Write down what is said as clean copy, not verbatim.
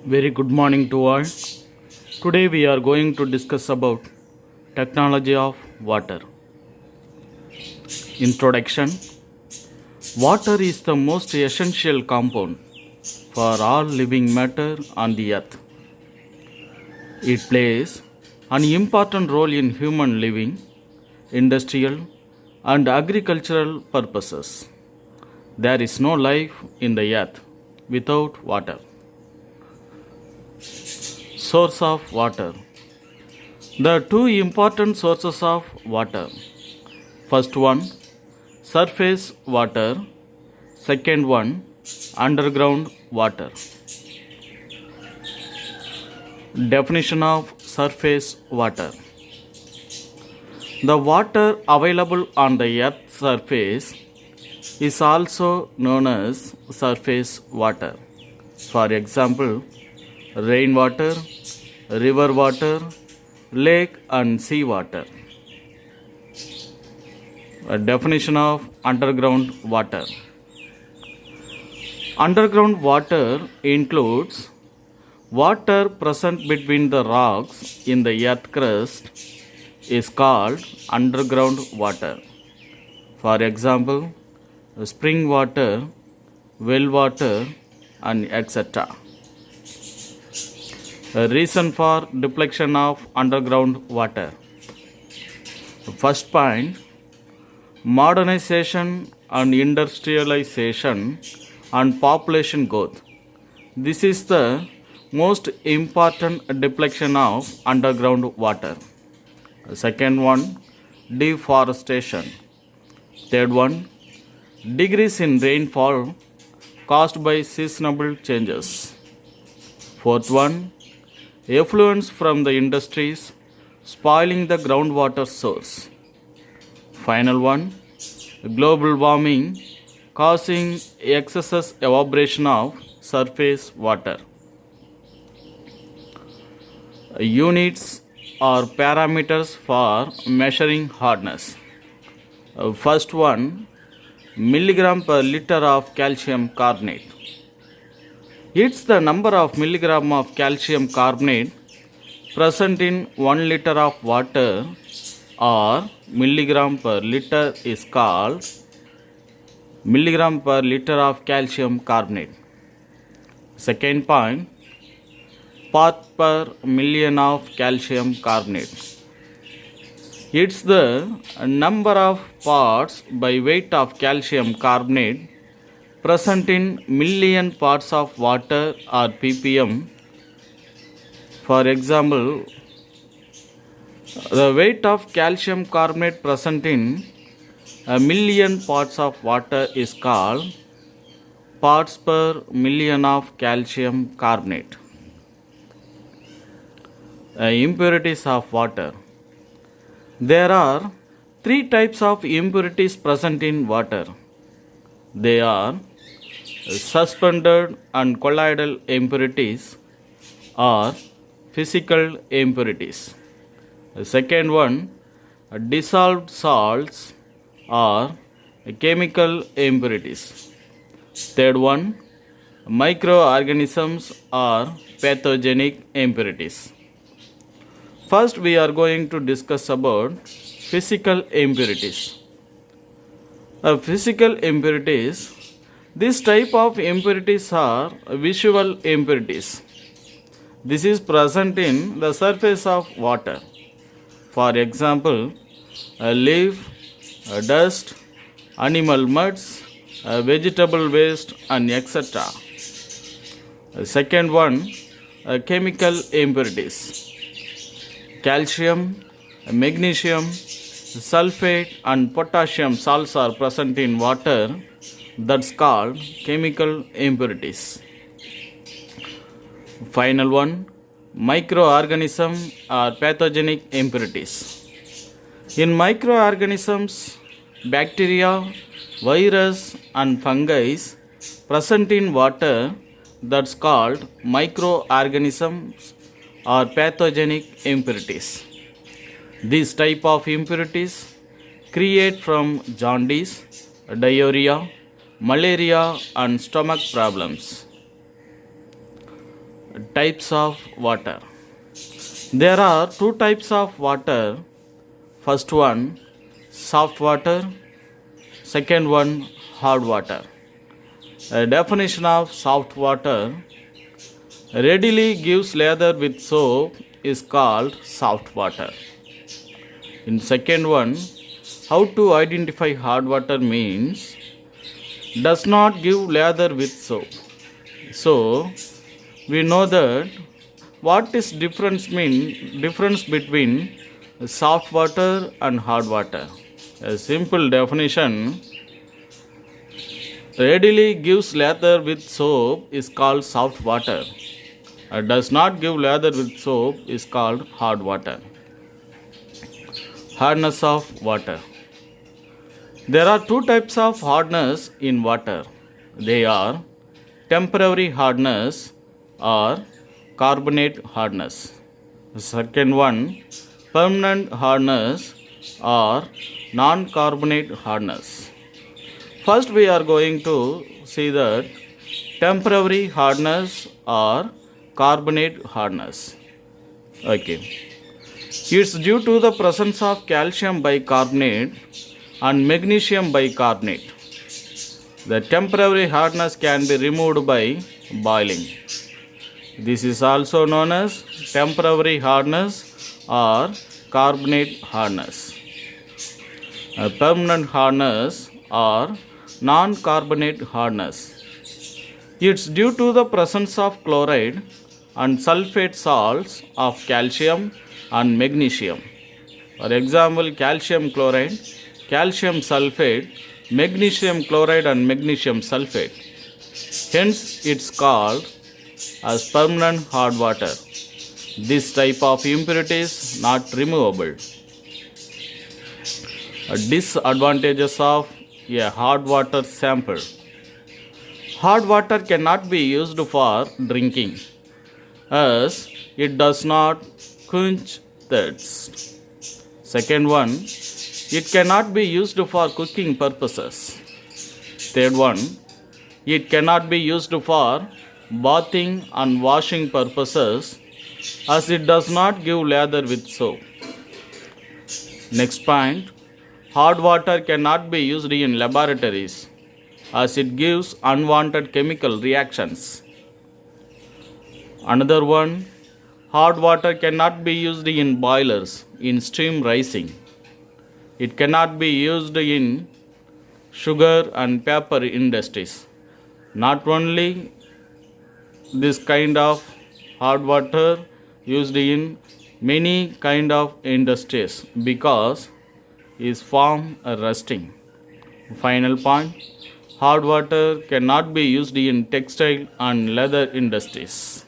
Very good morning to all. Today we are going to discuss about technology of water. Introduction. Water is the most essential compound for all living matter on the earth. It plays an important role in human living, industrial and agricultural purposes. There is no life in the earth without water. Source of water. There are two important sources of water. First one, surface water. Second one, underground water. Definition of surface water. The water available on the earth's surface is also known as surface water. For example, rainwater, river water, lake and sea water. A definition of underground water. Underground water includes water present between the rocks in the earth crust is called underground water. For example, spring water, well water and etc. A reason for depletion of underground water. First point, modernization and industrialization and population growth. This is the most important depletion of underground water. Second one, deforestation. Third one, decrease in rainfall caused by seasonal changes. Fourth one, effluents from the industries spoiling the groundwater source. Final one, global warming causing excessive evaporation of surface water. Units or parameters for measuring hardness. First one, milligram per liter of calcium carbonate. It's the number of milligram of calcium carbonate present in 1 liter of water, or milligram per liter is called milligram per liter of calcium carbonate. Second point, part per million of calcium carbonate. It's the number of parts by weight of calcium carbonate present in million parts of water or ppm. For example, the weight of calcium carbonate present in a million parts of water is called parts per million of calcium carbonate. Impurities of water. There are three types of impurities present in water. They are suspended and colloidal impurities or physical impurities. The second one, dissolved salts or chemical impurities. Third one, microorganisms or pathogenic impurities. First, we are going to discuss about physical impurities. Physical impurities. This type of impurities are visual impurities. This is present in the surface of water. For example, a leaf, a dust, animal muds, a vegetable waste and etc. Second one, chemical impurities. Calcium, magnesium, sulfate and potassium salts are present in water. That's called chemical impurities. Final one, microorganism or pathogenic impurities. In microorganisms, bacteria, virus and fungi present in water, that's called microorganisms or pathogenic impurities. These type of impurities create from jaundice, diarrhea, malaria and stomach problems. Types of water. There are two types of water. First one, soft water. Second one, hard water. A definition of soft water: readily gives lather with soap is called soft water. In second one, how to identify hard water means does not give lather with soap. So we know that what is difference between soft water and hard water. A simple definition: readily gives lather with soap is called soft water. Does not give lather with soap is called hard water. Hardness of water. There are two types of hardness in water. They are temporary hardness or carbonate hardness. The second one, permanent hardness or non-carbonate hardness. First we are going to see that temporary hardness or carbonate hardness. Okay. It's due to the presence of calcium bicarbonate and magnesium bicarbonate. The temporary hardness can be removed by boiling. This is also known as temporary hardness or carbonate hardness. A permanent hardness or non-carbonate hardness. It's due to the presence of chloride and sulfate salts of calcium and magnesium. For example, calcium chloride, calcium sulfate, magnesium chloride and magnesium sulfate. Hence, it's called as permanent hard water. This type of impurity is not removable. Disadvantages of a hard water sample. Hard water cannot be used for drinking, as it does not quench thirst. Second one, it cannot be used for cooking purposes. Third one, it cannot be used for bathing and washing purposes, as it does not give lather with soap. Next point, hard water cannot be used in laboratories, as it gives unwanted chemical reactions. Another one, hard water cannot be used in boilers in steam rising. It cannot be used in sugar and paper industries. Not only this kind of hard water used in many kind of industries because is form rusting. Final point, hard water cannot be used in textile and leather industries.